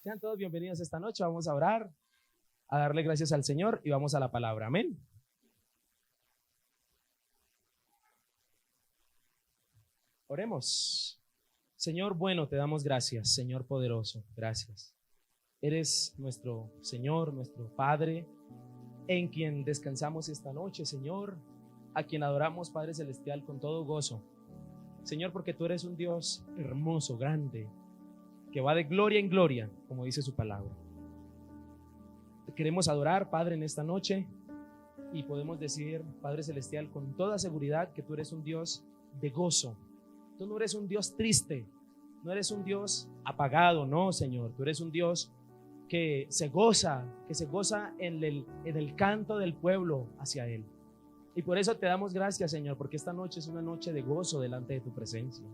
Sean todos bienvenidos esta noche. Vamos a orar, a darle gracias al Señor y vamos a la palabra. Amén. Oremos. Señor bueno, te damos gracias. Señor poderoso, gracias. Eres nuestro Señor, nuestro Padre, en quien descansamos esta noche, Señor, a quien adoramos, Padre Celestial, con todo gozo. Señor, porque tú eres un Dios hermoso, grande, que va de gloria en gloria, como dice su palabra. Te queremos adorar, Padre, en esta noche, y podemos decir, Padre Celestial, con toda seguridad que tú eres un Dios de gozo. Tú no eres un Dios triste, no eres un Dios apagado, no, Señor. Tú eres un Dios que se goza en el canto del pueblo hacia Él. Y por eso te damos gracias, Señor, porque esta noche es una noche de gozo delante de tu presencia.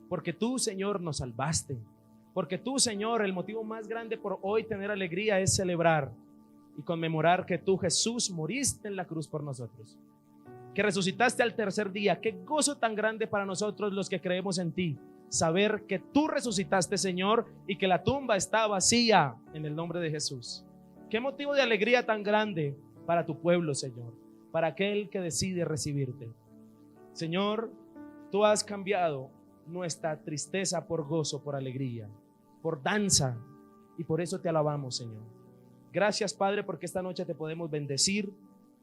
Porque tú, Señor, nos salvaste. Porque tú, Señor, el motivo más grande por hoy tener alegría es celebrar y conmemorar que tú, Jesús, moriste en la cruz por nosotros, que resucitaste al tercer día. Qué gozo tan grande para nosotros los que creemos en ti, saber que tú resucitaste, Señor, y que la tumba está vacía en el nombre de Jesús. Qué motivo de alegría tan grande para tu pueblo, Señor, para aquel que decide recibirte. Señor, tú has cambiado nuestra tristeza por gozo, por alegría, por danza, y por eso te alabamos, Señor. Gracias, Padre, porque esta noche te podemos bendecir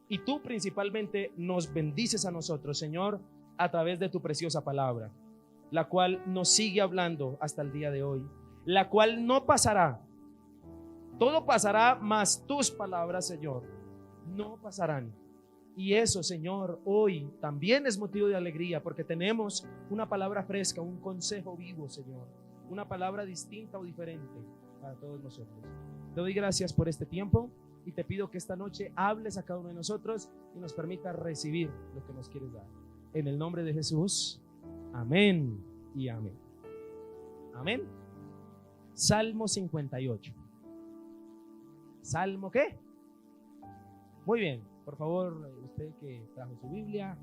y tú principalmente nos bendices a nosotros, Señor, a través de tu preciosa palabra, la cual nos sigue hablando hasta el día de hoy, la cual no pasará. Todo pasará, mas tus palabras, Señor, no pasarán. Y eso, Señor, hoy también es motivo de alegría, porque tenemos una palabra fresca, un consejo vivo, Señor, una palabra distinta o diferente para todos nosotros. Te doy gracias por este tiempo y te pido que esta noche hables a cada uno de nosotros y nos permita recibir lo que nos quieres dar. En el nombre de Jesús, amén y amén. Amén. Salmo 58. ¿Salmo qué? Muy bien. Por favor, usted que trajo su Biblia,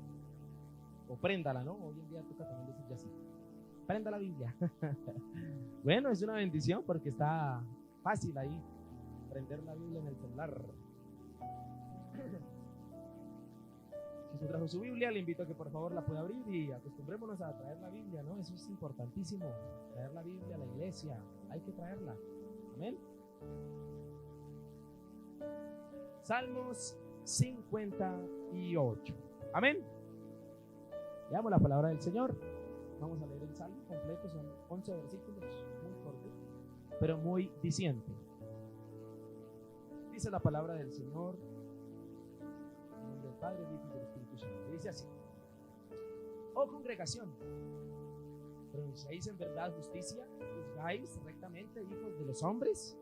o préndala, ¿no? Hoy en día toca también decir ya así. Prenda la Biblia. Bueno, es una bendición porque está fácil ahí prender la Biblia en el celular. Si usted trajo su Biblia, le invito a que por favor la pueda abrir y acostumbrémonos a traer la Biblia, ¿no? Eso es importantísimo, traer la Biblia a la iglesia, hay que traerla. Amén. Salmos 58. Amén. Leamos la palabra del Señor. Vamos a leer el salmo completo, son 11 versículos, muy cortos, pero muy diciente. Dice la palabra del Señor, en nombre del Padre, del Hijo y del Espíritu Santo. Dice así: oh congregación, ¿pronunciáis en verdad justicia? ¿Juzgáis rectamente, hijos de los hombres?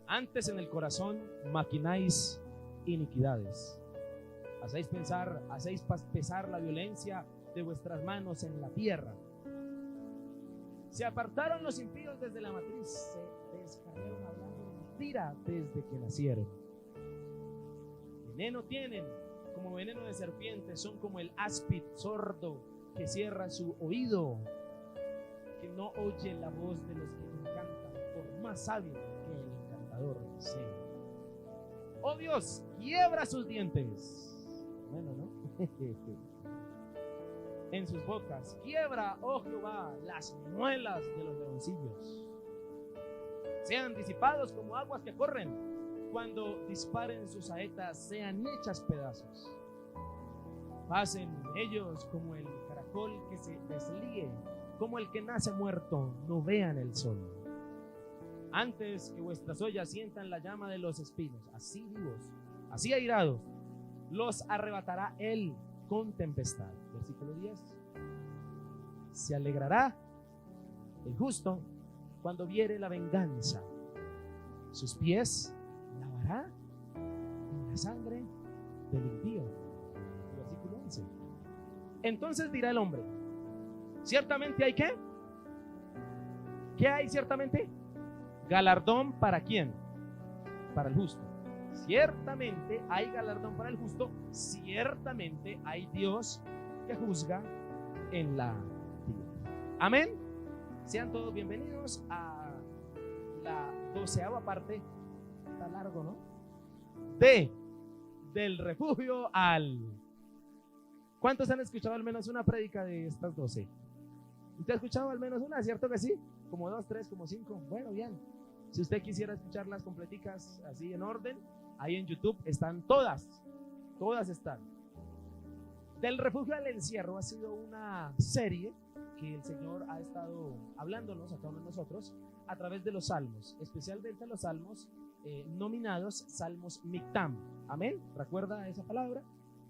Antes en el corazón maquináis iniquidades. Hacéis pesar la violencia de vuestras manos en la tierra. Se apartaron los impíos desde la matriz, se descargaron hablando mentira desde que nacieron. Veneno tienen como veneno de serpiente, son como el áspid sordo que cierra su oído, que no oye la voz de los que encantan, por más sabio que el encantador sea. Oh Dios, quiebra sus dientes. Bueno, ¿no? En sus bocas. Quiebra, oh Jehová, las muelas de los leoncillos. Sean disipados como aguas que corren. Cuando disparen sus saetas, sean hechas pedazos. Pasen ellos como el caracol que se deslíe, como el que nace muerto, no vean el sol. Antes que vuestras ollas sientan la llama de los espinos, así vivos, así airados, los arrebatará él con tempestad. Versículo 10. Se alegrará el justo cuando viere la venganza. Sus pies lavará en la sangre del impío. Versículo 11. Entonces dirá el hombre: ciertamente hay ¿qué? ¿Qué hay ciertamente? Galardón para ¿quién? Para el justo. Ciertamente hay galardón para el justo. Ciertamente hay Dios que juzga en la tierra. Amén. Sean todos bienvenidos a 12ª parte, está largo, ¿no? Del refugio al... ¿Cuántos han escuchado al menos una prédica de estas 12? ¿Usted ha escuchado al menos una? ¿Cierto que sí? Como 2, 3, como 5. Bueno, bien. Si usted quisiera escuchar las completicas así en orden, ahí en YouTube están todas. Todas están. Del refugio al encierro ha sido una serie que el Señor ha estado hablándonos a cada uno de nosotros a través de los salmos, especialmente los salmos nominados salmos Mictam. Amén. ¿Recuerda esa palabra?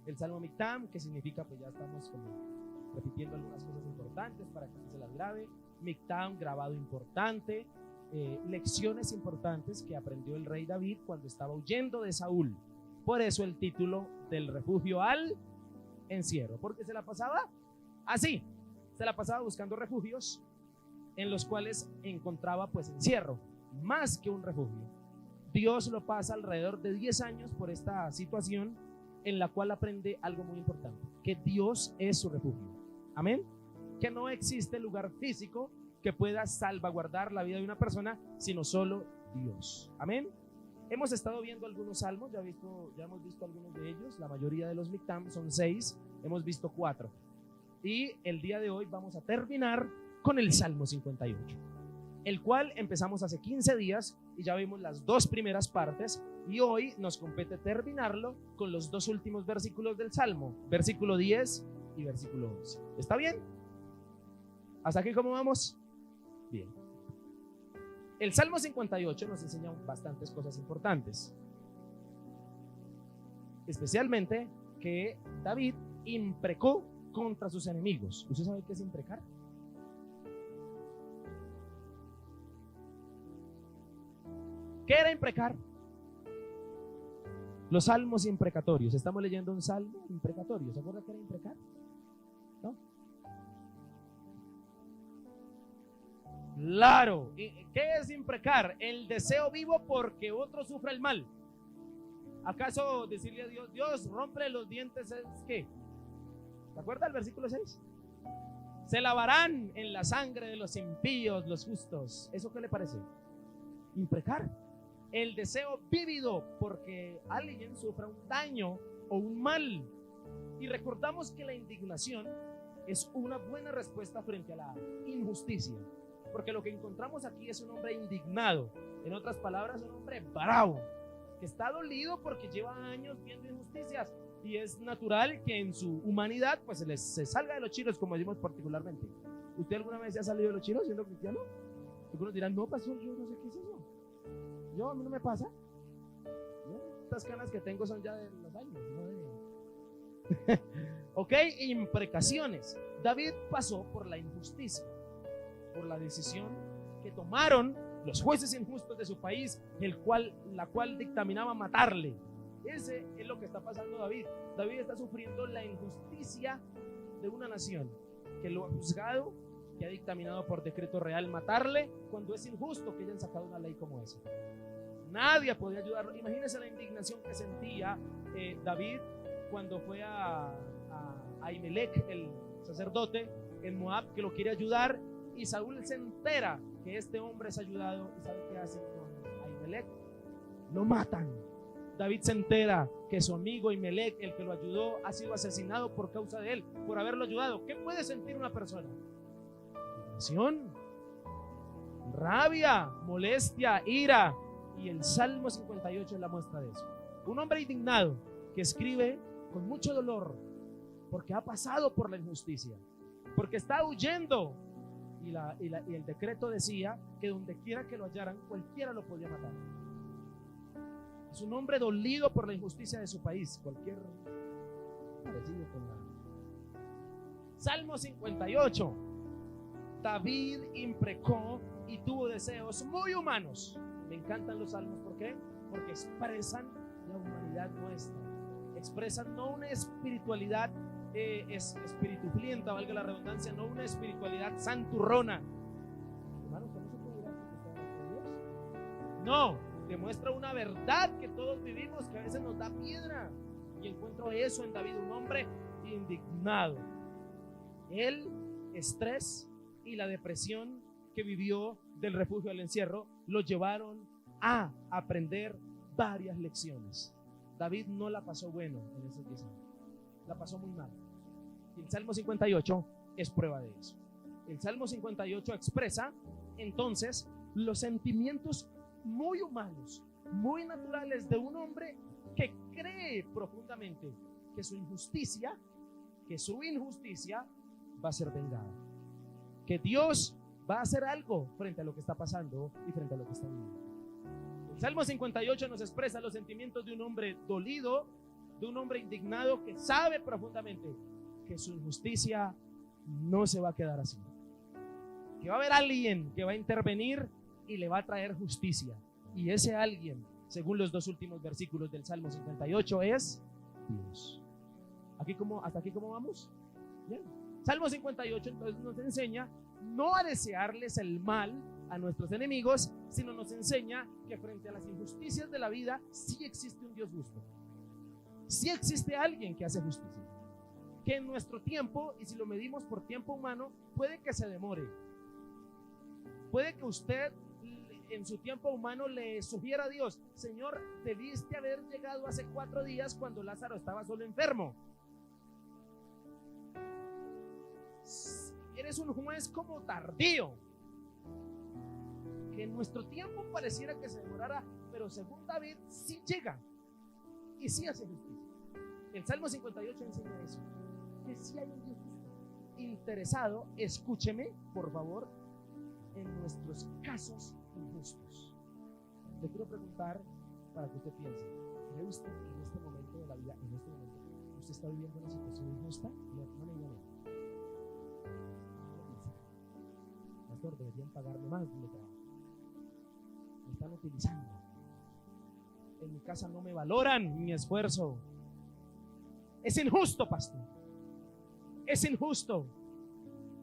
El salmo Mictam, que significa, pues ya estamos como repitiendo algunas cosas importantes para que no se las grabe. Mictam, grabado importante, lecciones importantes que aprendió el rey David cuando estaba huyendo de Saúl. Por eso el título del refugio al encierro, porque se la pasaba así, se la pasaba buscando refugios en los cuales encontraba pues encierro, más que un refugio. Dios lo pasa alrededor de 10 años por esta situación en la cual aprende algo muy importante, que Dios es su refugio. Amén. Que no existe lugar físico que pueda salvaguardar la vida de una persona, sino solo Dios. Amén. Hemos estado viendo algunos salmos, ya hemos visto algunos de ellos. La mayoría de los Mictam son 6, hemos visto 4. Y el día de hoy vamos a terminar con el Salmo 58, el cual empezamos hace 15 días y ya vimos las 2 primeras partes. Y hoy nos compete terminarlo con los 2 últimos versículos del Salmo, versículo 10 y versículo 11. ¿Está bien? ¿Hasta aquí cómo vamos? Bien. El Salmo 58 nos enseña bastantes cosas importantes, especialmente que David imprecó contra sus enemigos. ¿Usted sabe qué es imprecar? ¿Qué era imprecar? Los salmos imprecatorios. Estamos leyendo un salmo imprecatorio. ¿Se acuerda qué era imprecar? ¿No? Claro. ¿Qué es imprecar? El deseo vivo porque otro sufra el mal. ¿Acaso decirle a Dios, Dios, rompe los dientes es qué? ¿Se acuerda el versículo 6? Se lavarán en la sangre de los impíos, los justos. ¿Eso qué le parece? Imprecar. El deseo vívido porque alguien sufra un daño o un mal. Y recordamos que la indignación es una buena respuesta frente a la injusticia, porque lo que encontramos aquí es un hombre indignado, en otras palabras, un hombre bravo, que está dolido porque lleva años viendo injusticias, y es natural que en su humanidad pues se salga de los chiros, como decimos particularmente. ¿Usted alguna vez se ha salido de los chiros siendo cristiano? Algunos dirán, no, pastor, yo no sé qué es eso. A mí no me pasa. Estas canas que tengo son ya de los años, no de... Ok, imprecaciones. David pasó por la injusticia, por la decisión que tomaron los jueces injustos de su país, la cual dictaminaba matarle. Ese es lo que está pasando David. David está sufriendo la injusticia de una nación que lo ha juzgado, que ha dictaminado por decreto real matarle, cuando es injusto que hayan sacado una ley como esa. Nadie podía ayudarlo. Imagínense la indignación que sentía David cuando fue a Ahimelech, el sacerdote en Moab, que lo quiere ayudar, y Saúl se entera que este hombre es ayudado, y ¿sabe qué hacen con Ahimelech? Lo matan. David se entera que su amigo Ahimelech, el que lo ayudó, ha sido asesinado por causa de él, por haberlo ayudado. ¿Qué puede sentir una persona? Indignación, rabia, molestia, ira. Y el Salmo 58 es la muestra de eso. Un hombre indignado que escribe con mucho dolor porque ha pasado por la injusticia, porque está huyendo, y el decreto decía que donde quiera que lo hallaran, cualquiera lo podía matar. Es un hombre dolido por la injusticia de su país. Cualquier parecido con la... Salmo 58. David imprecó y tuvo deseos muy humanos. Me encantan los salmos, ¿por qué? Porque expresan la humanidad nuestra, expresan no una espiritualidad espirituflienta, valga la redundancia, no una espiritualidad santurrona. Hermanos, ¿cómo se puede Dios? No, demuestra una verdad que todos vivimos, que a veces nos da piedra, y encuentro eso en David, un hombre indignado. El estrés y la depresión que vivió del refugio al encierro lo llevaron a aprender varias lecciones. David no la pasó bueno en esos 10 años, la pasó muy mal. Y el Salmo 58 es prueba de eso. El Salmo 58 expresa entonces los sentimientos muy humanos, muy naturales de un hombre que cree profundamente que su injusticia va a ser vengada, que Dios va a hacer algo frente a lo que está pasando y frente a lo que está viviendo. El Salmo 58 nos expresa los sentimientos de un hombre dolido, de un hombre indignado que sabe profundamente que su injusticia no se va a quedar así, que va a haber alguien que va a intervenir y le va a traer justicia. Y ese alguien, según los 2 últimos versículos del Salmo 58, es Dios. ¿Hasta aquí cómo vamos? Bien. Salmo 58 entonces nos enseña no a desearles el mal a nuestros enemigos, sino nos enseña que frente a las injusticias de la vida sí existe un Dios justo, sí existe alguien que hace justicia, que en nuestro tiempo, y si lo medimos por tiempo humano, puede que se demore, puede que usted en su tiempo humano le sugiera a Dios: Señor, debiste haber llegado hace 4 días cuando Lázaro estaba solo enfermo. Eres un juez como tardío, que en nuestro tiempo pareciera que se demorara, pero según David sí llega y sí hace justicia. El Salmo 58 enseña eso, que sí hay un Dios justo, interesado, escúcheme por favor, en nuestros casos injustos. Le quiero preguntar para que usted piense: ¿cree usted que en este momento de la vida, en este momento, usted está viviendo una situación injusta? Pastor, deberían pagarme más de trabajo, me están utilizando, en mi casa no me valoran mi esfuerzo. Es injusto, pastor, es injusto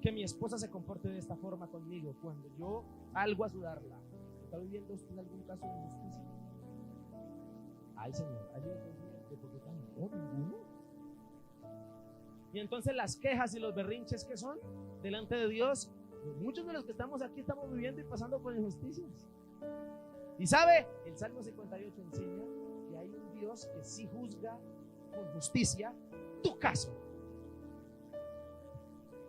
que mi esposa se comporte de esta forma conmigo cuando yo salgo a ayudarla. ¿Está viviendo usted algún caso de injusticia? Ay, Señor, ayúdame, porque ninguno. Y entonces las quejas y los berrinches que son delante de Dios, muchos de los que estamos aquí estamos viviendo y pasando por injusticias. Y sabe, el Salmo 58 enseña que hay un Dios que sí juzga con justicia tu caso.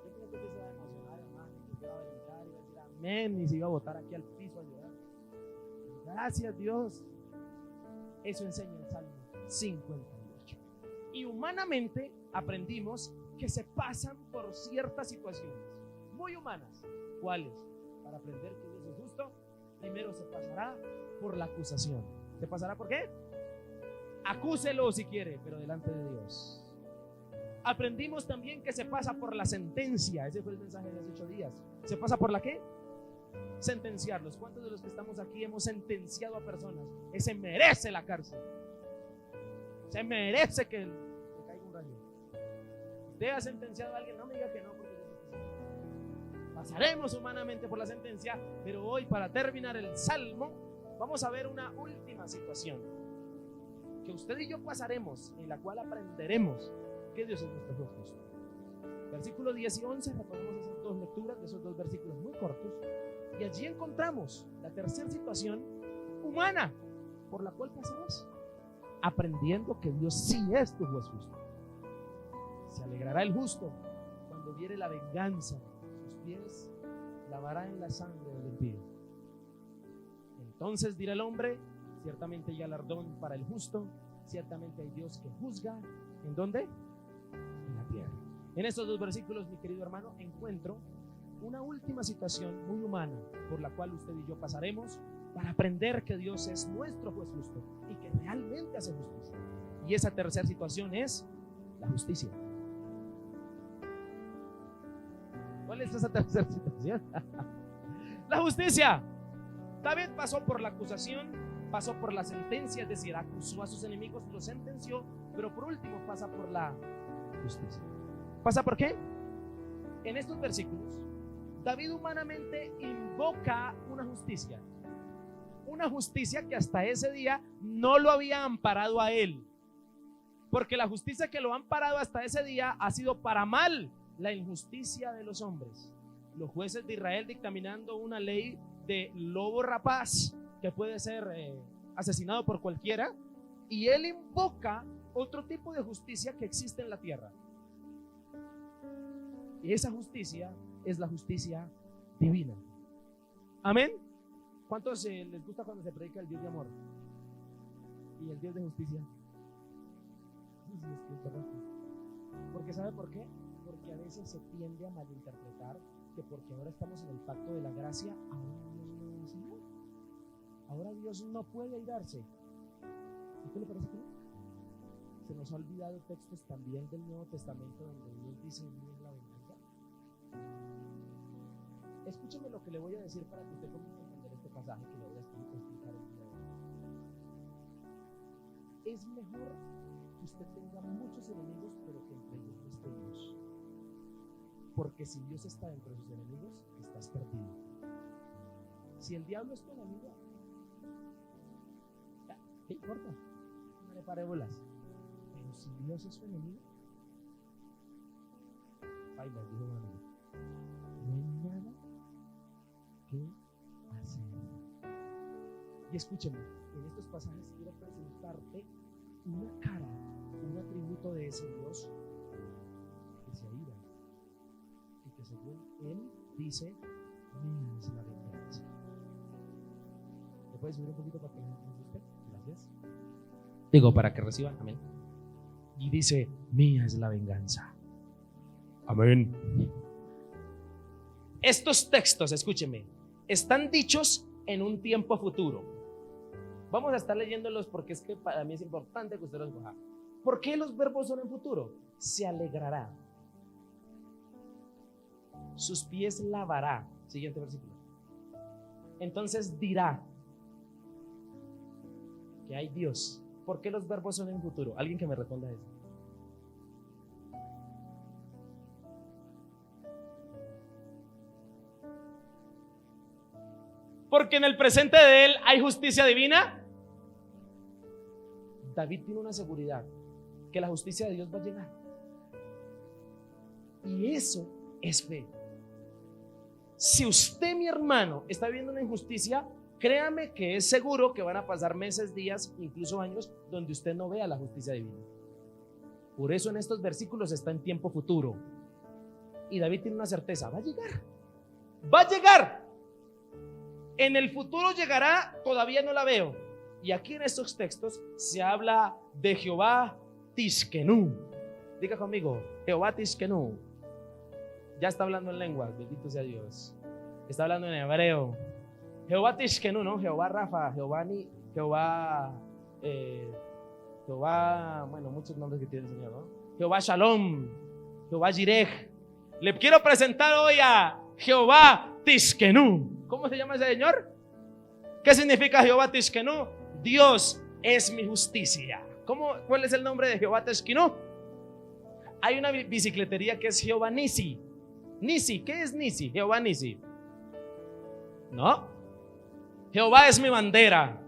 Yo creo que se va a emocionar, hermano, que se va a brincar y va a decir amén, y se iba a botar aquí al piso a llorar. Gracias, Dios. Eso enseña el Salmo 58. Y humanamente aprendimos que se pasan por ciertas situaciones muy humanas. ¿Cuáles? Para aprender que Dios es justo, primero se pasará por la acusación. ¿Se pasará por qué? Acúselo si quiere, pero delante de Dios. Aprendimos también que se pasa por la sentencia. Ese fue el mensaje de hace 8 días. ¿Se pasa por la qué? Sentenciarlos. ¿Cuántos de los que estamos aquí hemos sentenciado a personas? Ese merece la cárcel, se merece que le caiga un rayo. Usted ha sentenciado a alguien, no me diga que no, porque pasaremos humanamente por la sentencia. Pero hoy, para terminar el Salmo, vamos a ver una última situación que usted y yo pasaremos, en la cual aprenderemos que Dios es nuestro Dios justo. Versículos 10 y 11, recordemos esas 2 lecturas de esos 2 versículos muy cortos, y allí encontramos la tercera situación humana por la cual pasarás, aprendiendo que Dios sí es tu juez justo. Se alegrará el justo cuando viere la venganza, sus pies lavará en la sangre del impío. Entonces dirá el hombre: ciertamente hay galardón para el justo, ciertamente hay Dios que juzga. ¿En dónde? En la tierra. En estos 2 versículos, mi querido hermano, encuentro una última situación muy humana por la cual usted y yo pasaremos para aprender que Dios es nuestro juez justo y que realmente hace justicia. Y esa tercera situación es la justicia. ¿Cuál es esa tercera situación? La justicia. David pasó por la acusación, pasó por la sentencia, es decir, acusó a sus enemigos, los sentenció, pero por último pasa por la justicia. ¿Pasa por qué? En estos versículos, David humanamente invoca una justicia que hasta ese día no lo había amparado a él, porque la justicia que lo ha amparado hasta ese día ha sido para mal, la injusticia de los hombres. Los jueces de Israel dictaminando una ley de lobo rapaz que puede ser asesinado por cualquiera, y él invoca otro tipo de justicia que existe en la tierra. Y esa justicia es la justicia divina. Amén. ¿Cuántos les gusta cuando se predica el Dios de amor y el Dios de justicia? Porque ¿sabe por qué? Porque a veces se tiende a malinterpretar que porque ahora estamos en el pacto de la gracia, ahora Dios no es amor. Ahora Dios no puede airarse. ¿A qué le parece que no? Se nos ha olvidado textos también del Nuevo Testamento donde Dios dice: mía es la venganza. Escúcheme lo que le voy a decir para que usted comience a entender este pasaje que le voy a explicar el día de hoy. Es mejor que usted tenga muchos enemigos, pero que entre ellos no esté Dios. Porque si Dios está entre sus enemigos, estás perdido. Si el diablo es tu enemigo, ¿qué importa? No le pare bolas. Pero si Dios es su enemigo, baila, dijo un amigo, no hay nada que hacer. Y escúcheme, en estos pasajes quiero presentarte una cara, un atributo de ese Dios que se aira y que según él dice: mía es la venganza. ¿Le puedes subir un poquito para que la gente usted? Gracias. Digo, para que reciban, amén. Y dice: mía es la venganza. Amén. Estos textos, escúcheme, están dichos en un tiempo futuro. Vamos a estar leyéndolos porque es que para mí es importante que usted los coja. ¿Por qué los verbos son en futuro? Se alegrará, sus pies lavará. Siguiente versículo. Entonces dirá que hay Dios. ¿Por qué los verbos son en futuro? Alguien que me responda eso. Porque en el presente de él hay justicia divina. David tiene una seguridad que la justicia de Dios va a llegar. Y eso es fe. Si usted, mi hermano, está viviendo una injusticia, créame que es seguro que van a pasar meses, días, incluso años donde usted no vea la justicia divina. Por eso en estos versículos está en tiempo futuro. Y David tiene una certeza: va a llegar. Va a llegar. En el futuro llegará, todavía no la veo. Y aquí en estos textos se habla de Jehová Tishkenu. Diga conmigo: Jehová Tishkenu. Ya está hablando en lenguas, bendito sea Dios. Está hablando en hebreo. Jehová Tishkenu, ¿no? Jehová Rafa, Jehová, bueno, muchos nombres que tiene el Señor, ¿no? Jehová Shalom, Jehová Jireh. Le quiero presentar hoy a Jehová Tishkenu. ¿Cómo se llama ese señor? ¿Qué significa Jehová Tishkenu? Dios es mi justicia. ¿Cuál es el nombre de Jehová Tishkenu? Hay una bicicletería que es Jehová Nisi. Nisi, ¿qué es Nisi? Jehová Nisi. ¿No? Jehová es mi bandera.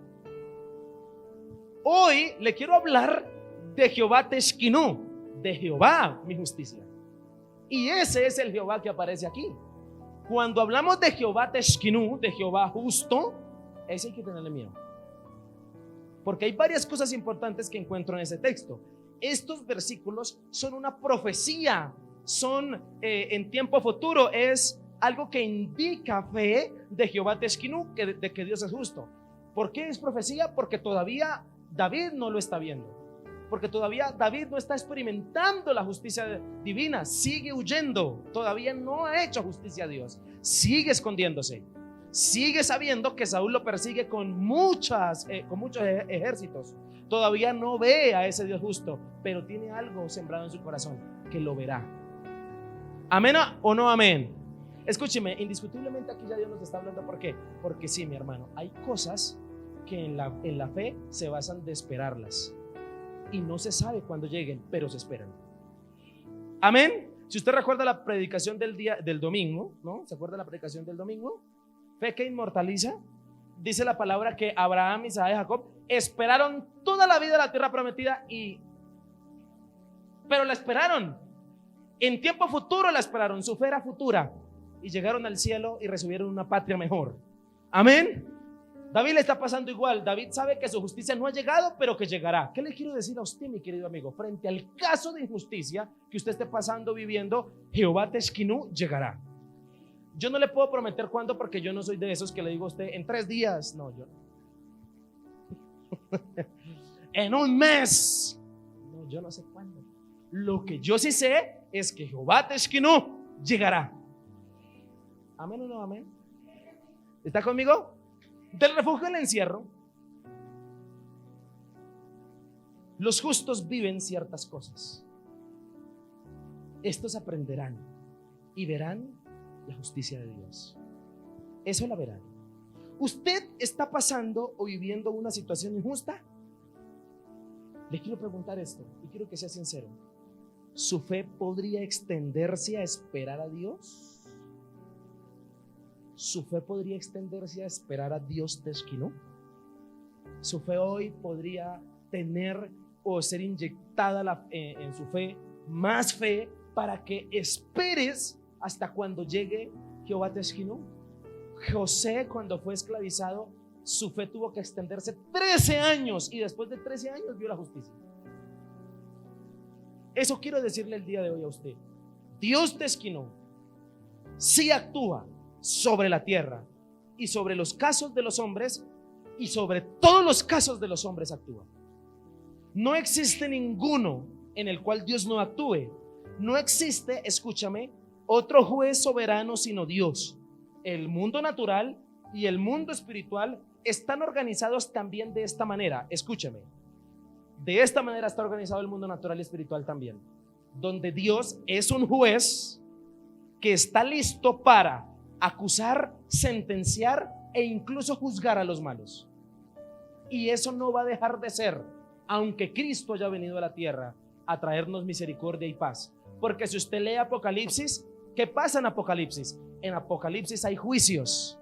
Hoy le quiero hablar de Jehová Tishkenu, de Jehová mi justicia. Y ese es el Jehová que aparece aquí. Cuando hablamos de Jehová Tishkenu, de Jehová justo, ese hay que tenerle miedo. Porque hay varias cosas importantes que encuentro en ese texto. Estos versículos son una profecía, son en tiempo futuro, es algo que indica fe de Jehová Tishkenu, de que Dios es justo. ¿Por qué es profecía? Porque todavía David no lo está viendo. Porque todavía David no está experimentando la justicia divina, sigue huyendo, todavía no ha hecho justicia a Dios, sigue escondiéndose, sigue sabiendo que Saúl lo persigue con muchos ejércitos, todavía no ve a ese Dios justo, pero tiene algo sembrado en su corazón que lo verá. ¿Amén o no amén? Escúcheme, indiscutiblemente aquí ya Dios nos está hablando. ¿Por qué? Porque sí, mi hermano, hay cosas que en la fe se basan de esperarlas. Y no se sabe cuándo lleguen, pero se esperan. Amén. Si usted recuerda la predicación del domingo, ¿no? ¿Se acuerda la predicación del domingo? Fe que inmortaliza. Dice la palabra que Abraham, Isaac y Jacob esperaron toda la vida la tierra prometida, pero la esperaron. En tiempo futuro la esperaron, su fe era futura, y llegaron al cielo y recibieron una patria mejor. Amén. David le está pasando igual. David sabe que su justicia no ha llegado, pero que llegará. ¿Qué le quiero decir a usted, mi querido amigo? Frente al caso de injusticia que usted esté pasando, viviendo, Jehová Teshkinu llegará. Yo no le puedo prometer cuándo, porque yo no soy de esos que le digo a usted en 3 días. No, yo no. En un mes. No, yo no sé cuándo. Lo que yo sí sé es que Jehová Teshkinu llegará. ¿Amén o no amén? ¿Está conmigo? Del refugio al encierro, los justos viven ciertas cosas. Estos aprenderán y verán la justicia de Dios. Eso la verán. ¿Usted está pasando o viviendo una situación injusta? Le quiero preguntar esto y quiero que sea sincero. ¿Su fe podría extenderse a esperar a Dios? ¿Su fe podría extenderse a esperar a Dios Teshkinu? ¿Su fe hoy podría tener o ser inyectada en su fe más fe para que esperes hasta cuando llegue Jehová Teshkinu? José, cuando fue esclavizado, su fe tuvo que extenderse 13 años y después de 13 años vio la justicia. Eso quiero decirle el día de hoy a usted. Dios Teshkinu sí actúa sobre la tierra y sobre los casos de los hombres, y sobre todos los casos de los hombres actúa. No existe ninguno en el cual Dios no actúe. No existe, escúchame, otro juez soberano sino Dios. El mundo natural y el mundo espiritual están organizados también de esta manera. Escúchame, de esta manera está organizado el mundo natural y espiritual también, donde Dios es un juez que está listo para acusar, sentenciar e incluso juzgar a los malos. Y eso no va a dejar de ser, aunque Cristo haya venido a la tierra a traernos misericordia y paz. Porque si usted lee Apocalipsis, ¿qué pasa en Apocalipsis? En Apocalipsis hay juicios.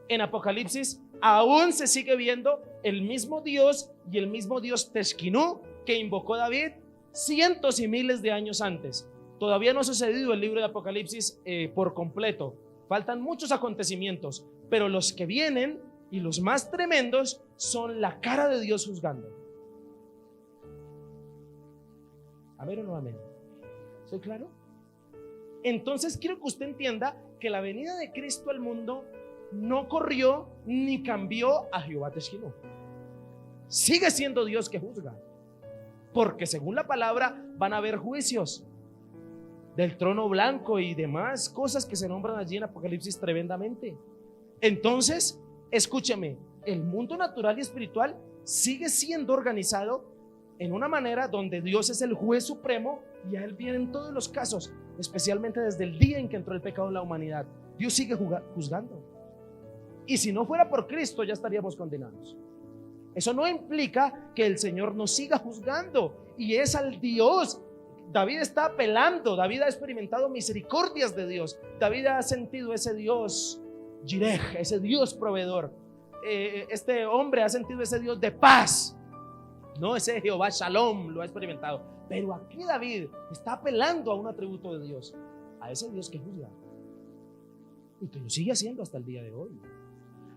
En Apocalipsis aún se sigue viendo el mismo Dios, y el mismo Dios Teshkinu que invocó David cientos y miles de años antes. Todavía no ha sucedido el libro de Apocalipsis por completo. Faltan muchos acontecimientos, pero los que vienen y los más tremendos son la cara de Dios juzgando. ¿Amén o no amén? ¿Soy claro? Entonces quiero que usted entienda que la venida de Cristo al mundo no corrió ni cambió a Jehová Teshkinu. Sigue siendo Dios que juzga, porque según la palabra van a haber juicios del trono blanco y demás cosas que se nombran allí en Apocalipsis tremendamente. Entonces, escúcheme, el mundo natural y espiritual sigue siendo organizado en una manera donde Dios es el juez supremo y a Él vienen todos los casos, especialmente desde el día en que entró el pecado en la humanidad. Dios sigue juzgando. Y si no fuera por Cristo, ya estaríamos condenados. Eso no implica que el Señor nos siga juzgando, y es al Dios. David está apelando. David ha experimentado misericordias de Dios. David ha sentido ese Dios Jireh, ese Dios proveedor. Este hombre ha sentido ese Dios de paz, no, ese Jehová Shalom lo ha experimentado. Pero aquí David está apelando a un atributo de Dios, a ese Dios que juzga y que lo sigue haciendo hasta el día de hoy.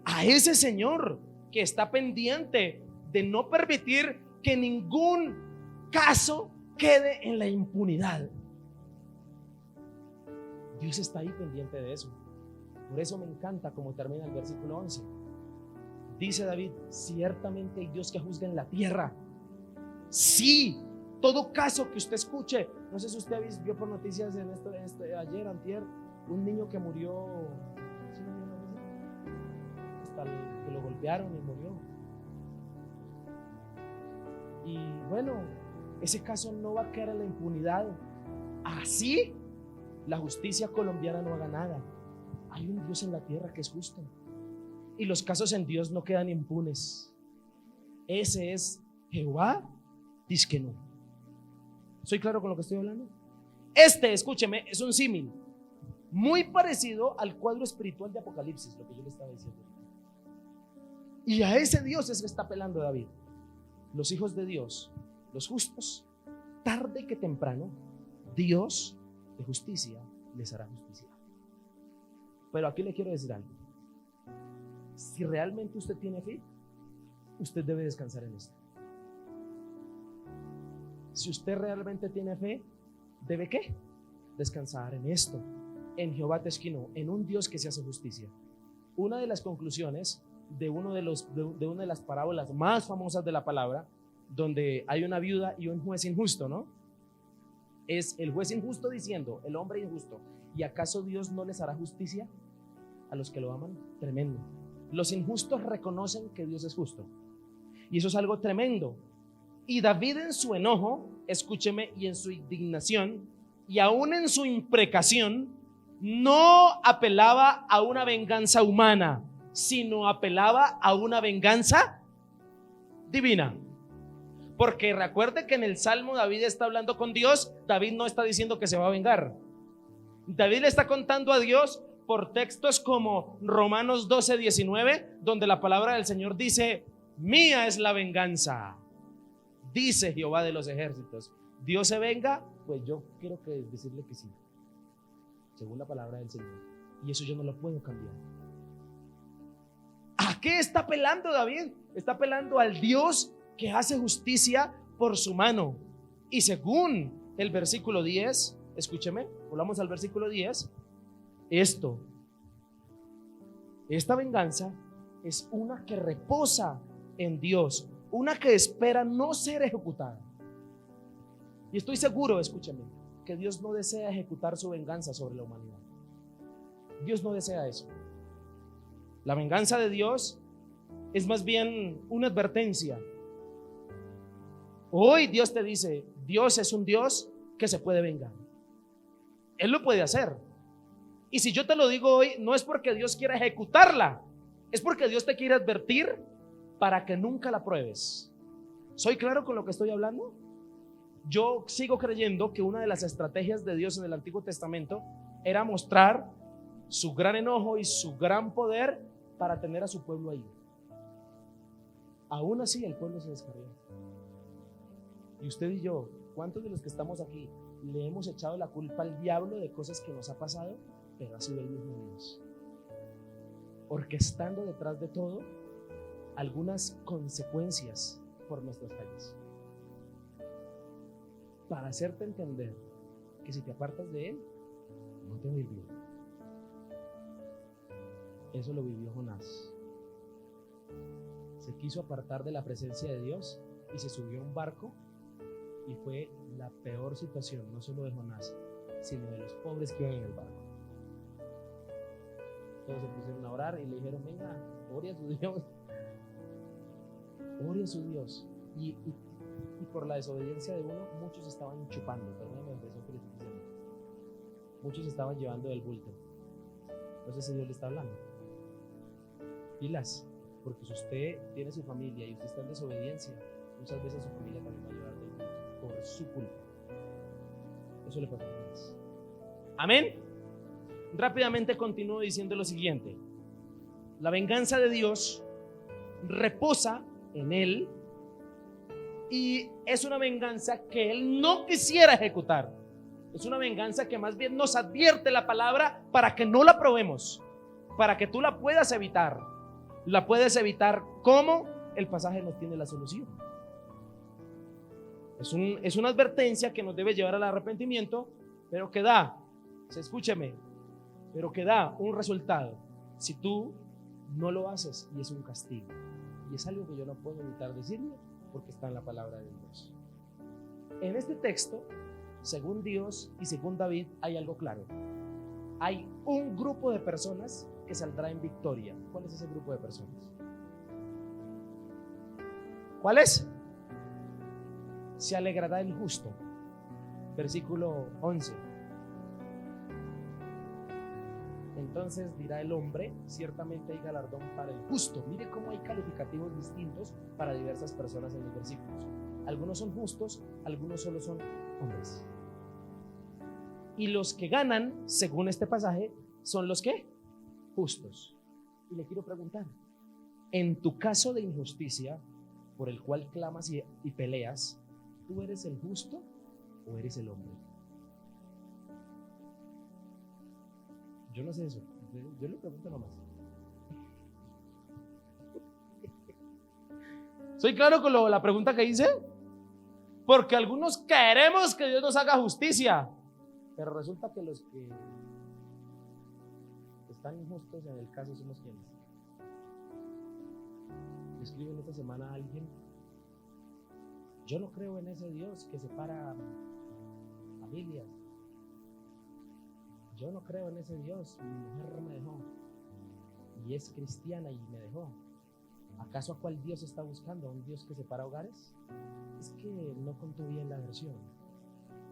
A ese Señor que está pendiente de no permitir que ningún caso quede en la impunidad. Dios está ahí pendiente de eso. Por eso me encanta cómo termina el versículo 11. Dice David: ciertamente hay Dios que juzga en la tierra. Sí, todo caso que usted escuche. No sé si usted vio por noticias en ayer, antier, un niño que murió, ¿sí no vio la noticia? Hasta que lo golpearon y murió. Y bueno, ese caso no va a quedar en la impunidad. Así la justicia colombiana no haga nada. Hay un Dios en la tierra que es justo, y los casos en Dios no quedan impunes. Ese es Jehová Teshkinu. ¿Soy claro con lo que estoy hablando? Escúcheme, es un símil muy parecido al cuadro espiritual de Apocalipsis, lo que yo le estaba diciendo. Y a ese Dios es que está apelando David. Los hijos de Dios, los justos, tarde que temprano, Dios de justicia les hará justicia. Pero aquí le quiero decir algo. Si realmente usted tiene fe, usted debe descansar en esto. Si usted realmente tiene fe, ¿debe qué? Descansar en esto, en Jehová Teshkinu, en un Dios que se hace justicia. Una de las conclusiones de una de las parábolas más famosas de la palabra, donde hay una viuda y un juez injusto, ¿no? Es el juez injusto diciendo, el hombre injusto, ¿y acaso Dios no les hará justicia a los que lo aman? Tremendo. Los injustos reconocen que Dios es justo, y eso es algo tremendo. Y David, en su enojo, escúcheme, y en su indignación, y aún en su imprecación, no apelaba a una venganza humana, sino apelaba a una venganza divina. Porque recuerde que en el Salmo David está hablando con Dios. David no está diciendo que se va a vengar. David le está contando a Dios por textos como Romanos 12:19, donde la palabra del Señor dice: mía es la venganza, dice Jehová de los ejércitos. Dios se venga, pues yo quiero decirle que sí, según la palabra del Señor, y eso yo no lo puedo cambiar. ¿A qué está apelando David? Está apelando al Dios que hace justicia por su mano. Y según el versículo 10, escúcheme, volvamos al versículo 10. Esta venganza es una que reposa en Dios, una que espera no ser ejecutada. Y estoy seguro, escúcheme, que Dios no desea ejecutar su venganza sobre la humanidad. Dios no desea eso. La venganza de Dios es más bien una advertencia. Hoy Dios te dice, Dios es un Dios que se puede vengar. Él lo puede hacer. Y si yo te lo digo hoy, no es porque Dios quiera ejecutarla, es porque Dios te quiere advertir para que nunca la pruebes. ¿Soy claro con lo que estoy hablando? Yo sigo creyendo que una de las estrategias de Dios en el Antiguo Testamento era mostrar su gran enojo y su gran poder para tener a su pueblo ahí. Aún así el pueblo se descarrió. Y usted y yo, ¿cuántos de los que estamos aquí le hemos echado la culpa al diablo de cosas que nos ha pasado? Pero ha sido el mismo Dios, orquestando detrás de todo algunas consecuencias por nuestras fallas, para hacerte entender que si te apartas de Él, no te va a ir bien. Eso lo vivió Jonás. Se quiso apartar de la presencia de Dios y se subió a un barco, y fue la peor situación, no solo de Jonás, sino de los pobres que iban en el barco. Todos se pusieron a orar y le dijeron: venga, ore a su Dios, ore a su Dios. Y por la desobediencia de uno, muchos estaban chupando, perdóname la expresión que les estoy diciendo. Muchos estaban llevando del bulto. Entonces ese Dios le está hablando: pilas, porque si usted tiene su familia y usted está en desobediencia, muchas veces su familia también va a llevar del bulto por su culpa. Eso le pasó a Jonás. Amén. Rápidamente continúo diciendo lo siguiente: la venganza de Dios reposa en Él, y es una venganza que Él no quisiera ejecutar. Es una venganza que más bien nos advierte la palabra para que no la probemos, para que tú la puedas evitar. La puedes evitar. ¿Cómo? El pasaje nos tiene la solución. Es una advertencia que nos debe llevar al arrepentimiento, pero que da, escúcheme, pero que da un resultado si tú no lo haces, y es un castigo. Y es algo que yo no puedo evitar decirlo porque está en la palabra de Dios. En este texto, según Dios y según David, hay algo claro. Hay un grupo de personas que saldrá en victoria. ¿Cuál es ese grupo de personas? ¿Cuál es? Se alegrará el justo. Versículo 11. Entonces dirá el hombre: ciertamente hay galardón para el justo. Mire cómo hay calificativos distintos para diversas personas en los versículos. Algunos son justos, algunos solo son hombres. Y los que ganan, según este pasaje, son los que justos. Y le quiero preguntar: en tu caso de injusticia por el cual clamas y peleas, ¿tú eres el justo o eres el hombre? Yo no sé eso, yo le pregunto nomás. ¿Soy claro con la pregunta que hice? Porque algunos queremos que Dios nos haga justicia, pero resulta que los que están injustos en el caso somos quienes. Escribe en esta semana a alguien: yo no creo en ese Dios que separa familias. Yo no creo en ese Dios. Mi mujer me dejó y es cristiana y me dejó. ¿Acaso a cuál Dios está buscando? ¿A un Dios que separa hogares? Es que no contó bien la versión.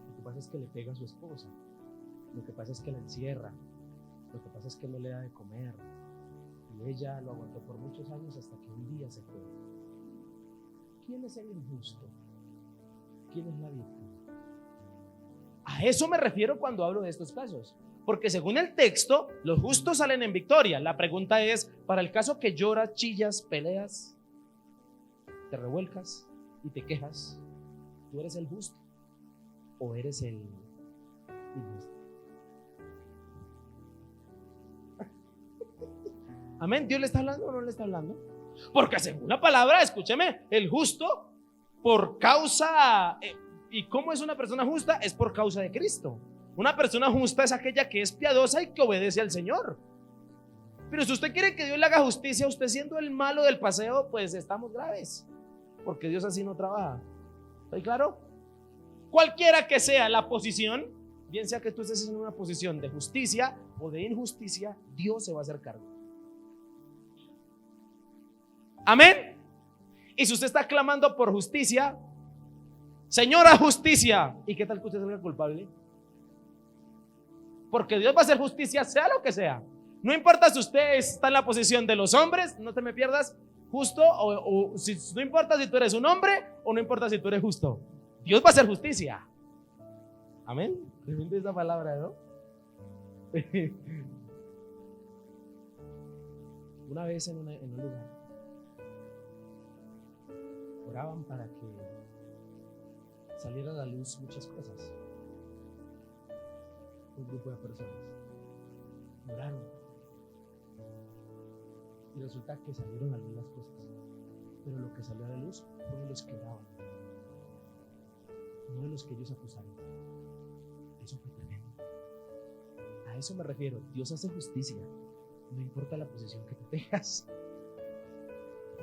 Lo que pasa es que le pega a su esposa. Lo que pasa es que la encierra. Lo que pasa es que no le da de comer. Y ella lo aguantó por muchos años hasta que un día se fue. ¿Quién es el injusto? ¿Quién es la víctima? A eso me refiero cuando hablo de estos casos. Porque según el texto, los justos salen en victoria. La pregunta es, para el caso que lloras, chillas, peleas, te revuelcas y te quejas, ¿tú eres el justo o eres el injusto? Amén. ¿Dios le está hablando o no le está hablando? Porque según la palabra, escúcheme, el justo por causa, ¿y cómo es una persona justa? Es por causa de Cristo. Una persona justa es aquella que es piadosa y que obedece al Señor. Pero si usted quiere que Dios le haga justicia a usted siendo el malo del paseo, pues estamos graves, porque Dios así no trabaja. ¿Estoy claro? Cualquiera que sea la posición, bien sea que tú estés en una posición de justicia o de injusticia, Dios se va a hacer cargo. Amén. Y si usted está clamando por justicia, Señora justicia, ¿y qué tal que usted salga culpable? Porque Dios va a hacer justicia sea lo que sea. No importa si usted está en la posición de los hombres, no te me pierdas, justo, o si, no importa si tú eres un hombre o no importa si tú eres justo. Dios va a hacer justicia. Amén. Tremenda esa palabra, ¿no? Una vez en un lugar oraban para que saliera a la luz muchas cosas. Un grupo de personas oraron y resulta que salieron algunas cosas, pero lo que salió a la luz fue de los que oraban, no de los que ellos acusaron. Eso fue tremendo. A eso me refiero. Dios hace justicia, no importa la posición que tú tengas.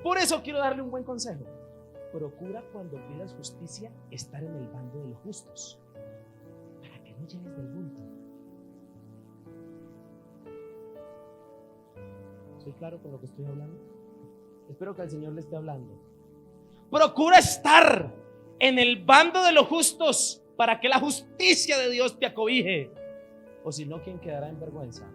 Por eso quiero darle un buen consejo. Procura cuando pidas justicia estar en el bando de los justos, para que no llegues del bulto. ¿Estoy claro con lo que estoy hablando? Espero que el Señor le esté hablando. Procura estar en el bando de los justos para que la justicia de Dios te acobije. O si no, ¿quién quedará en vergüenza?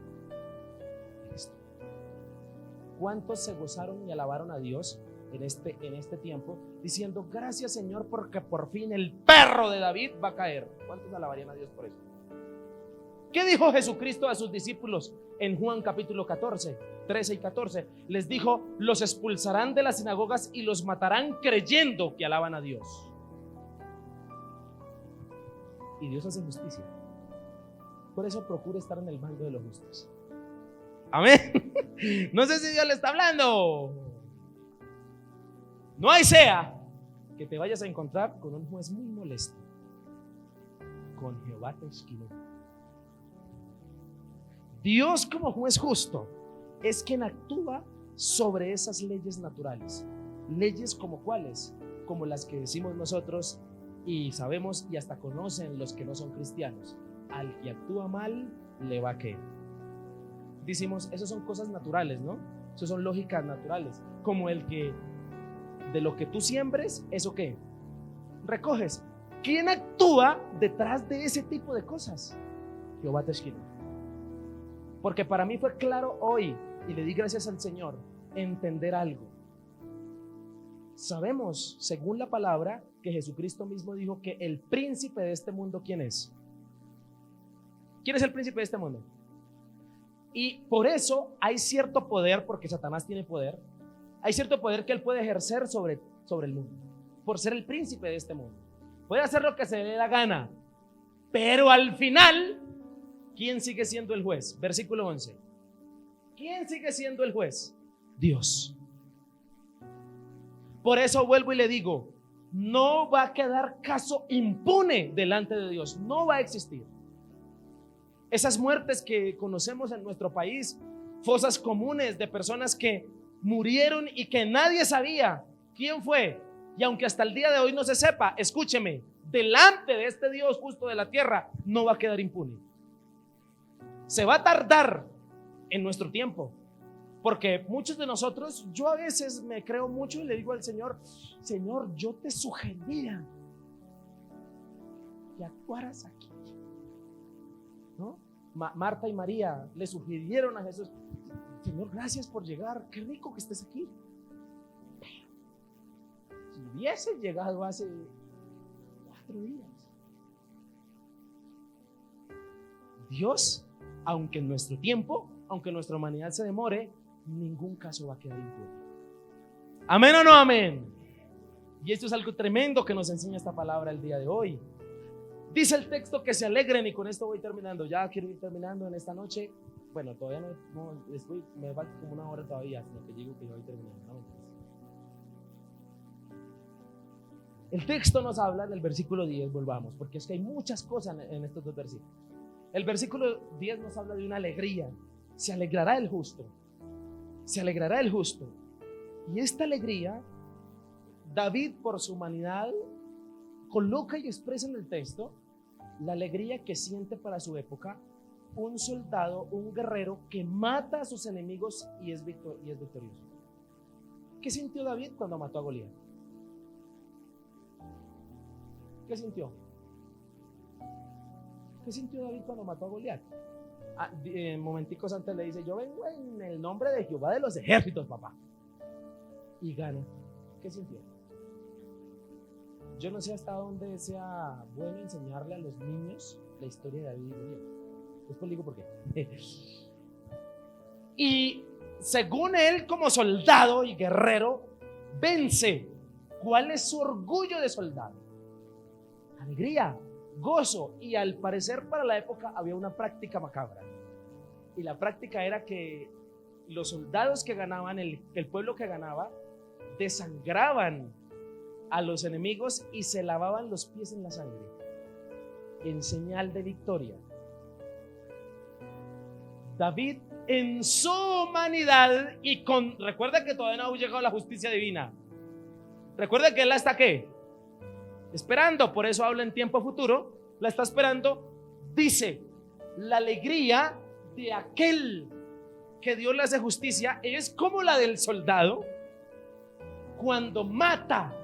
¿Cuántos se gozaron y alabaron a Dios en este tiempo diciendo: gracias, Señor, porque por fin el perro de David va a caer? ¿Cuántos alabarían a Dios por eso? ¿Qué dijo Jesucristo a sus discípulos en Juan capítulo 14, 13 y 14? Les dijo: los expulsarán de las sinagogas y los matarán creyendo que alaban a Dios. Y Dios hace justicia. Por eso procura estar en el bando de los justos. Amén. No sé si Dios le está hablando. No hay sea que te vayas a encontrar con un juez muy molesto, con Jehová Teshkilo. Dios, como juez justo, es quien actúa sobre esas leyes naturales. Leyes como cuáles, como las que decimos nosotros y sabemos y hasta conocen los que no son cristianos. Al que actúa mal, le va a qué. Decimos, esas son cosas naturales, ¿no? Esas son lógicas naturales. Como el que de lo que tú siembres, ¿eso qué? Recoges. ¿Quién actúa detrás de ese tipo de cosas? Jehová Teshkilo. Porque para mí fue claro hoy, y le di gracias al Señor, entender algo. Sabemos, según la palabra, que Jesucristo mismo dijo que el príncipe de este mundo, ¿quién es? ¿Quién es el príncipe de este mundo? Y por eso hay cierto poder, porque Satanás tiene poder. Hay cierto poder que él puede ejercer sobre el mundo, por ser el príncipe de este mundo. Puede hacer lo que se le dé la gana, pero al final, ¿quién sigue siendo el juez? Versículo 11. ¿Quién sigue siendo el juez? Dios. Por eso vuelvo y le digo, no va a quedar caso impune delante de Dios, no va a existir. Esas muertes que conocemos en nuestro país, fosas comunes de personas que murieron y que nadie sabía quién fue, y aunque hasta el día de hoy no se sepa, escúcheme, delante de este Dios justo de la tierra no va a quedar impune. Se va a tardar en nuestro tiempo, porque muchos de nosotros, yo a veces me creo mucho y le digo al Señor, Señor, yo te sugería que actuaras aquí, ¿no? Marta y María le sugirieron a Jesús, Señor, gracias por llegar, qué rico que estés aquí. Si hubiese llegado hace 4 días. Dios, aunque en nuestro tiempo, aunque nuestra humanidad se demore, ningún caso va a quedar impune. ¿Amén o no amén? Y esto es algo tremendo que nos enseña esta palabra el día de hoy. Dice el texto que se alegren, y con esto voy terminando. Ya quiero ir terminando en esta noche. Bueno, todavía no estoy, me falta como 1 hora todavía, sino que digo que ya voy terminando. ¿No? El texto nos habla en el versículo 10, volvamos, porque es que hay muchas cosas en estos 2 versículos. El versículo 10 nos habla de una alegría. Se alegrará el justo. Se alegrará el justo. Y esta alegría, David, por su humanidad, coloca y expresa en el texto la alegría que siente para su época un soldado, un guerrero que mata a sus enemigos y es victorioso. ¿Qué sintió David cuando mató a Goliat? ¿Qué sintió? ¿Qué sintió David cuando mató a Goliat? Momenticos antes le dice, yo vengo en el nombre de Jehová de los ejércitos, papá. Y gana. ¿Qué sintió? Yo no sé hasta dónde sea bueno enseñarle a los niños la historia de David y Goliat. Después digo por qué. Y según él, como soldado y guerrero, vence. ¿Cuál es su orgullo de soldado? Alegría, gozo. Y al parecer para la época había una práctica macabra. Y la práctica era que los soldados que ganaban, el pueblo que ganaba, desangraban a los enemigos y se lavaban los pies en la sangre en señal de victoria. David, en su humanidad y recuerda que todavía no ha llegado la justicia divina. Recuerda que él la está ¿qué? Esperando, por eso habla en tiempo futuro, la está esperando. Dice, la alegría de aquel que Dios le hace justicia es como la del soldado cuando mata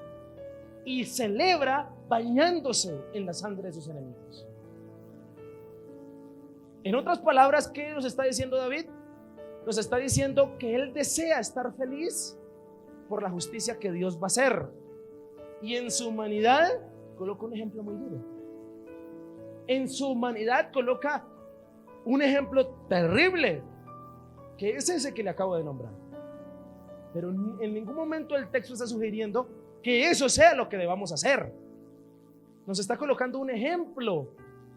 y celebra bañándose en la sangre de sus enemigos. En otras palabras, ¿qué nos está diciendo David? Nos está diciendo que él desea estar feliz por la justicia que Dios va a hacer. Y en su humanidad coloca un ejemplo muy duro. En su humanidad coloca un ejemplo terrible, que es ese que le acabo de nombrar. Pero en ningún momento el texto está sugiriendo que eso sea lo que debamos hacer. Nos está colocando un ejemplo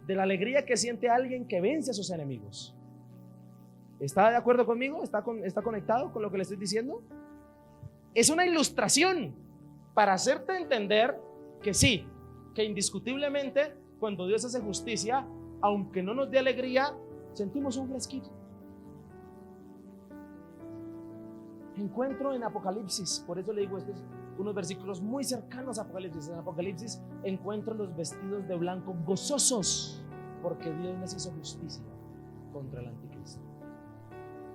de la alegría que siente alguien que vence a sus enemigos. ¿Está de acuerdo conmigo? ¿Está conectado con lo que le estoy diciendo? Es una ilustración para hacerte entender que sí, que indiscutiblemente cuando Dios hace justicia, aunque no nos dé alegría, sentimos un fresquito. Encuentro en Apocalipsis, por eso le digo, estos unos versículos muy cercanos a Apocalipsis. En Apocalipsis encuentro los vestidos de blanco gozosos porque Dios les hizo justicia contra el anticristo.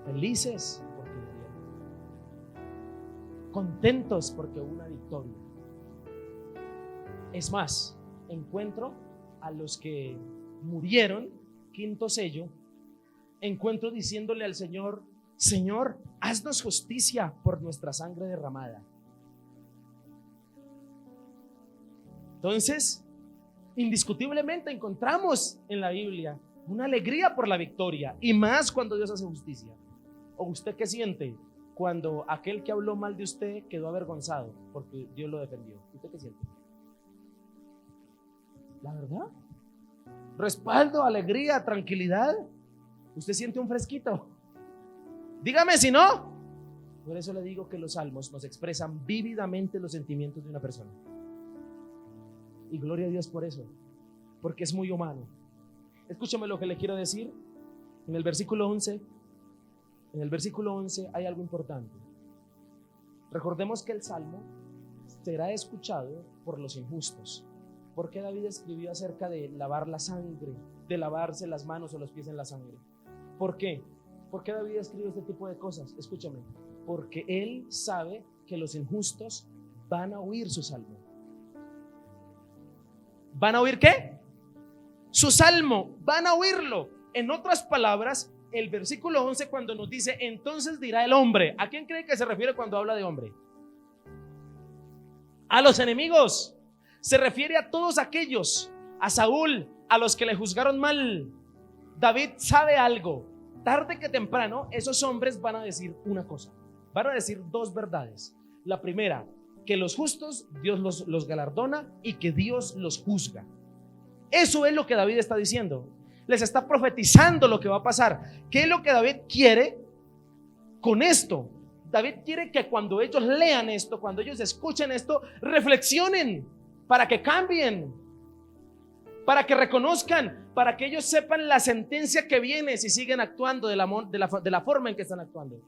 Felices porque murieron, contentos porque hubo una victoria. Es más, encuentro a los que murieron, quinto sello, encuentro diciéndole al Señor, Señor, haznos justicia por nuestra sangre derramada. Entonces, indiscutiblemente encontramos en la Biblia una alegría por la victoria, y más cuando Dios hace justicia. ¿O usted qué siente cuando aquel que habló mal de usted quedó avergonzado porque Dios lo defendió? ¿Usted qué siente? La verdad, respaldo, alegría, tranquilidad. ¿Usted siente un fresquito? Dígame si no. Por eso le digo que los salmos nos expresan vívidamente los sentimientos de una persona. Y gloria a Dios por eso, porque es muy humano. Escúchame lo que le quiero decir. En el versículo 11 hay algo importante. Recordemos que el salmo será escuchado por los injustos. ¿Por qué David escribió acerca de lavar la sangre, de lavarse las manos o los pies en la sangre? ¿Por qué? ¿Por qué David escribe este tipo de cosas? Escúchame, porque él sabe que los injustos van a oír su salmo. ¿Van a oír qué? Su salmo, van a oírlo. En otras palabras, el versículo 11 cuando nos dice, entonces dirá el hombre, ¿a quién cree que se refiere cuando habla de hombre? A los enemigos. Se refiere a todos aquellos, a Saúl, a los que le juzgaron mal. David sabe algo. Tarde que temprano, esos hombres van a decir una cosa. Van a decir dos verdades. La primera, que los justos Dios los galardona y que Dios los juzga. Eso es lo que David está diciendo. Les está profetizando lo que va a pasar. ¿Qué es lo que David quiere con esto? David quiere que cuando ellos lean esto, cuando ellos escuchen esto, reflexionen para que cambien, para que reconozcan, para que ellos sepan la sentencia que viene si siguen actuando de la forma en que están actuando.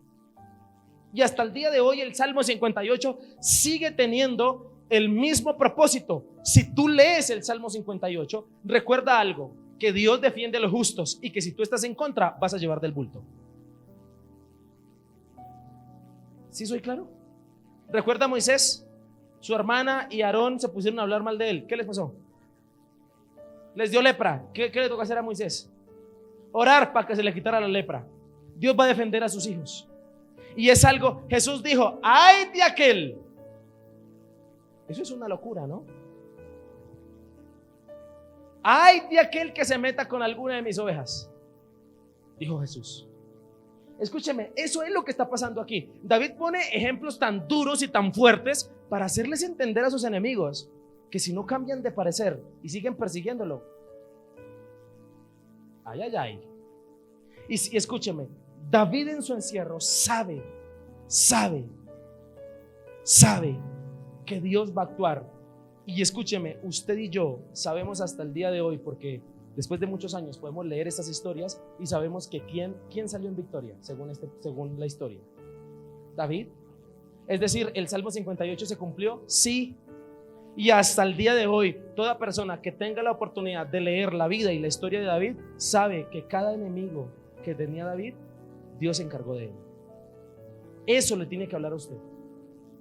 Y hasta el día de hoy el Salmo 58 sigue teniendo el mismo propósito. Si tú lees el Salmo 58, recuerda algo, que Dios defiende a los justos y que si tú estás en contra vas a llevar del bulto. ¿Sí soy claro? ¿Recuerda a Moisés? Su hermana y Aarón se pusieron a hablar mal de él. ¿Qué les pasó? Les dio lepra. ¿Qué le toca hacer a Moisés? Orar para que se le quitara la lepra. Dios va a defender a sus hijos. Y es algo, Jesús dijo, ¡ay de aquel! Eso es una locura, ¿no? ¡Ay de aquel que se meta con alguna de mis ovejas! Dijo Jesús. Escúcheme, eso es lo que está pasando aquí. David pone ejemplos tan duros y tan fuertes para hacerles entender a sus enemigos que si no cambian de parecer y siguen persiguiéndolo, ay, ay, ay. Y escúcheme, David en su encierro sabe que Dios va a actuar. Y escúcheme, usted y yo sabemos hasta el día de hoy, porque después de muchos años podemos leer estas historias y sabemos que quién salió en victoria según la historia. David. Es decir, el Salmo 58 se cumplió, sí. Y hasta el día de hoy, toda persona que tenga la oportunidad de leer la vida y la historia de David sabe que cada enemigo que tenía David, Dios se encargó de él. Eso le tiene que hablar a usted.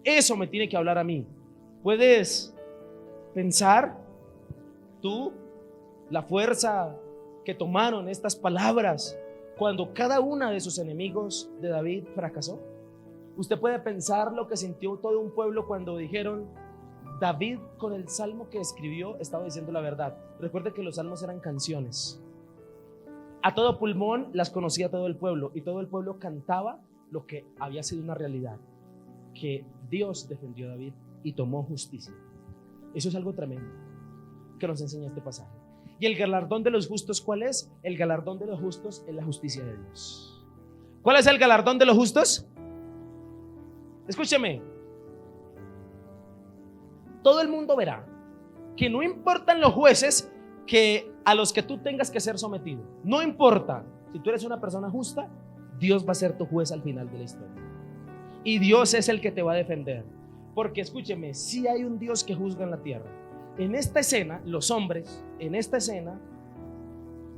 Eso me tiene que hablar a mí. Puedes pensar tú la fuerza que tomaron estas palabras cuando cada una de sus enemigos de David fracasó. Usted puede pensar lo que sintió todo un pueblo cuando dijeron, David con el salmo que escribió estaba diciendo la verdad. Recuerde que los salmos eran canciones. A todo pulmón las conocía todo el pueblo y todo el pueblo cantaba lo que había sido una realidad, que Dios defendió a David y tomó justicia. Eso es algo tremendo que nos enseña este pasaje. ¿Y el galardón de los justos cuál es? El galardón de los justos es la justicia de Dios. ¿Cuál es el galardón de los justos? Escúcheme. Todo el mundo verá que no importan los jueces a los que tú tengas que ser sometido. No importa. Si tú eres una persona justa, Dios va a ser tu juez al final de la historia. Y Dios es el que te va a defender. Porque escúcheme, si hay un Dios que juzga en la tierra. En esta escena, los hombres, en esta escena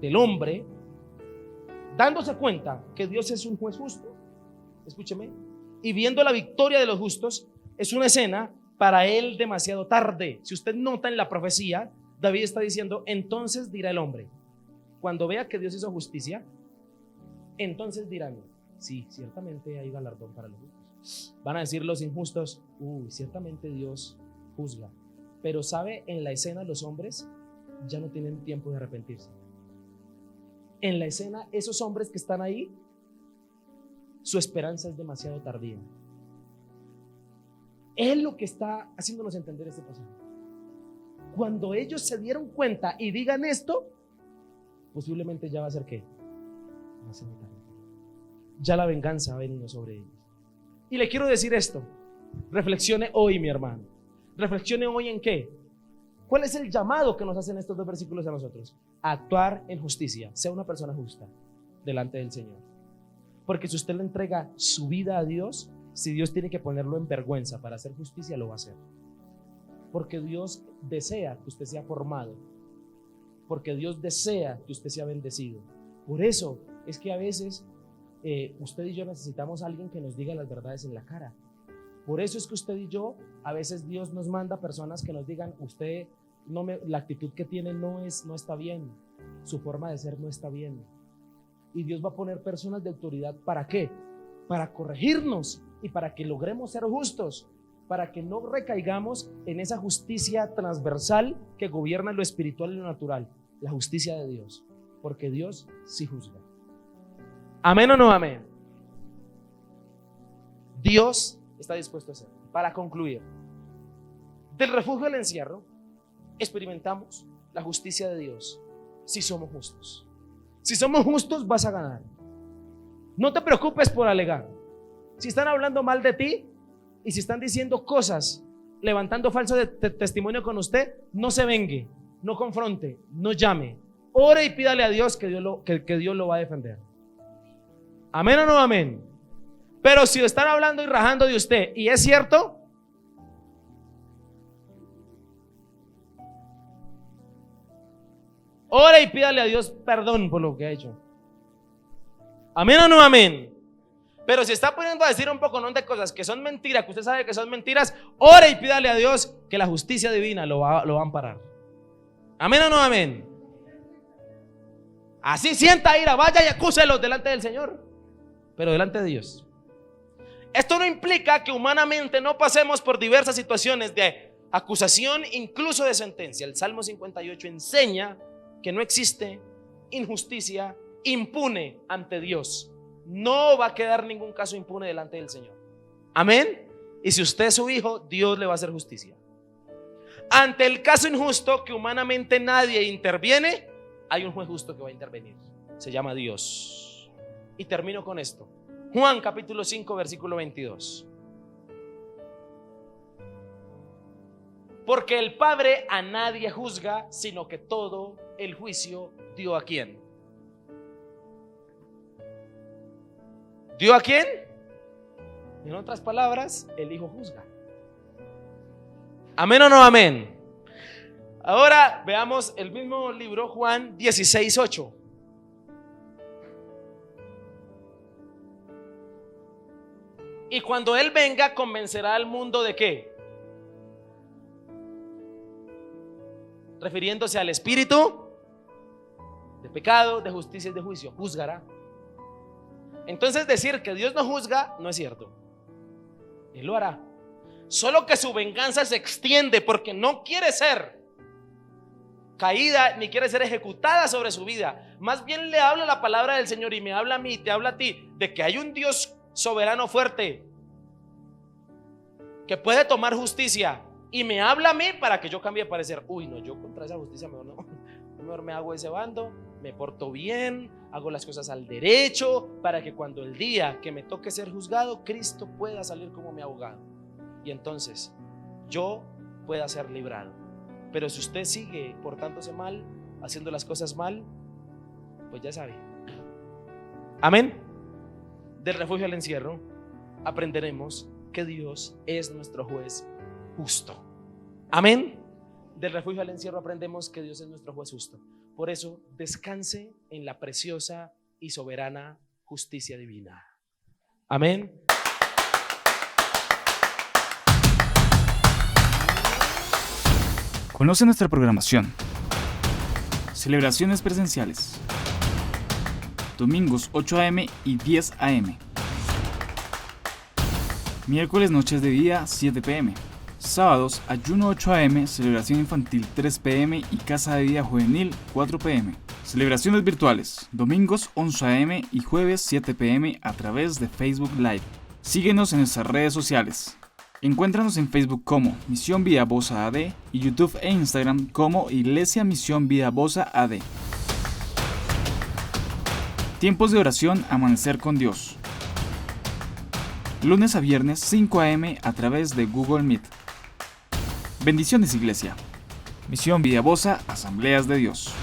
del hombre, dándose cuenta que Dios es un juez justo, escúcheme, y viendo la victoria de los justos, es una escena para él demasiado tarde. Si usted nota en la profecía, David está diciendo, entonces dirá el hombre, cuando vea que Dios hizo justicia, entonces dirán, sí, ciertamente hay galardón para los justos. Van a decir los injustos, ciertamente Dios juzga. Pero sabe, en la escena los hombres ya no tienen tiempo de arrepentirse. En la escena esos hombres que están ahí, su esperanza es demasiado tardía. Es lo que está haciéndonos entender este pasaje. Cuando ellos se dieron cuenta y digan esto, posiblemente ya va a ser ¿qué? Va a ser tarde. Ya la venganza ha venido sobre ellos. Y le quiero decir esto. Reflexione hoy, mi hermano. Reflexione hoy en qué. ¿Cuál es el llamado que nos hacen estos dos versículos a nosotros? A actuar en justicia. Sea una persona justa delante del Señor. Porque si usted le entrega su vida a Dios, si Dios tiene que ponerlo en vergüenza para hacer justicia, lo va a hacer. Porque Dios desea que usted sea formado. Porque Dios desea que usted sea bendecido. Por eso es que a veces usted y yo necesitamos a alguien que nos diga las verdades en la cara. Por eso es que usted y yo, a veces Dios nos manda personas que nos digan, usted la actitud que tiene no está bien, su forma de ser no está bien. Y Dios va a poner personas de autoridad, ¿para qué? Para corregirnos y para que logremos ser justos, para que no recaigamos en esa justicia transversal que gobierna lo espiritual y lo natural, la justicia de Dios, porque Dios sí juzga. ¿Amén o no amén? Dios está dispuesto a hacer. Para concluir, del refugio al encierro experimentamos la justicia de Dios si somos justos. Si somos justos vas a ganar. No te preocupes por alegar. Si están hablando mal de ti y si están diciendo cosas, levantando falso testimonio con usted, no se vengue, no confronte, no llame. Ore y pídale a Dios que Dios lo va a defender. ¿Amén o no amén? Pero si están hablando y rajando de usted y es cierto, ore y pídale a Dios perdón por lo que ha hecho. ¿Amén o no amén? Pero si está poniendo a decir un poco de cosas que son mentiras, que usted sabe que son mentiras, ore y pídale a Dios que la justicia divina lo va a amparar. ¿Amén o no amén? Así sienta ira, vaya y acúselos delante del Señor, pero delante de Dios. Esto no implica que humanamente no pasemos por diversas situaciones de acusación, incluso de sentencia. El Salmo 58 enseña que no existe injusticia impune ante Dios. No va a quedar ningún caso impune delante del Señor. Amén. Y si usted es su hijo, Dios le va a hacer justicia. Ante el caso injusto que humanamente nadie interviene, hay un juez justo que va a intervenir. Se llama Dios. Y termino con esto. Juan capítulo 5 versículo 22. Porque el Padre a nadie juzga, sino que todo el juicio dio a quién. ¿Dio a quién? En otras palabras, el Hijo juzga. ¿Amén o no amén? Ahora veamos el mismo libro, Juan 16:8. Y cuando Él venga, convencerá al mundo ¿de qué? Refiriéndose al Espíritu, de pecado, de justicia y de juicio. Juzgará. Entonces decir que Dios no juzga no es cierto. Él lo hará. Solo que su venganza se extiende porque no quiere ser caída ni quiere ser ejecutada sobre su vida. Más bien le habla la palabra del Señor y me habla a mí y te habla a ti de que hay un Dios soberano fuerte que puede tomar justicia y me habla a mí para que yo cambie de parecer. Uy, no, yo contra esa justicia mejor me hago ese bando, me porto bien, hago las cosas al derecho, para que cuando el día que me toque ser juzgado, Cristo pueda salir como mi abogado y entonces yo pueda ser librado. Pero si usted sigue portándose mal, haciendo las cosas mal, pues ya sabe. Amén. Del refugio al encierro aprenderemos que Dios es nuestro juez justo. Amén. Del refugio al encierro aprendemos que Dios es nuestro juez justo. Por eso descanse en la preciosa y soberana justicia divina. Amén. Conoce nuestra programación. Celebraciones presenciales. Domingos 8 a.m. y 10 a.m. Miércoles noches de día 7 p.m. Sábados ayuno 8 a.m., celebración infantil 3 p.m. y casa de día juvenil 4 p.m. Celebraciones virtuales. Domingos 11 a.m. y jueves 7 p.m. a través de Facebook Live. Síguenos en nuestras redes sociales. Encuéntranos en Facebook como Misión Vida Bosa AD y YouTube e Instagram como Iglesia Misión Vida Bosa AD. Tiempos de oración, amanecer con Dios. lunes a viernes 5 a.m. a través de Google Meet. Bendiciones, Iglesia. Misión Villabosa, Asambleas de Dios.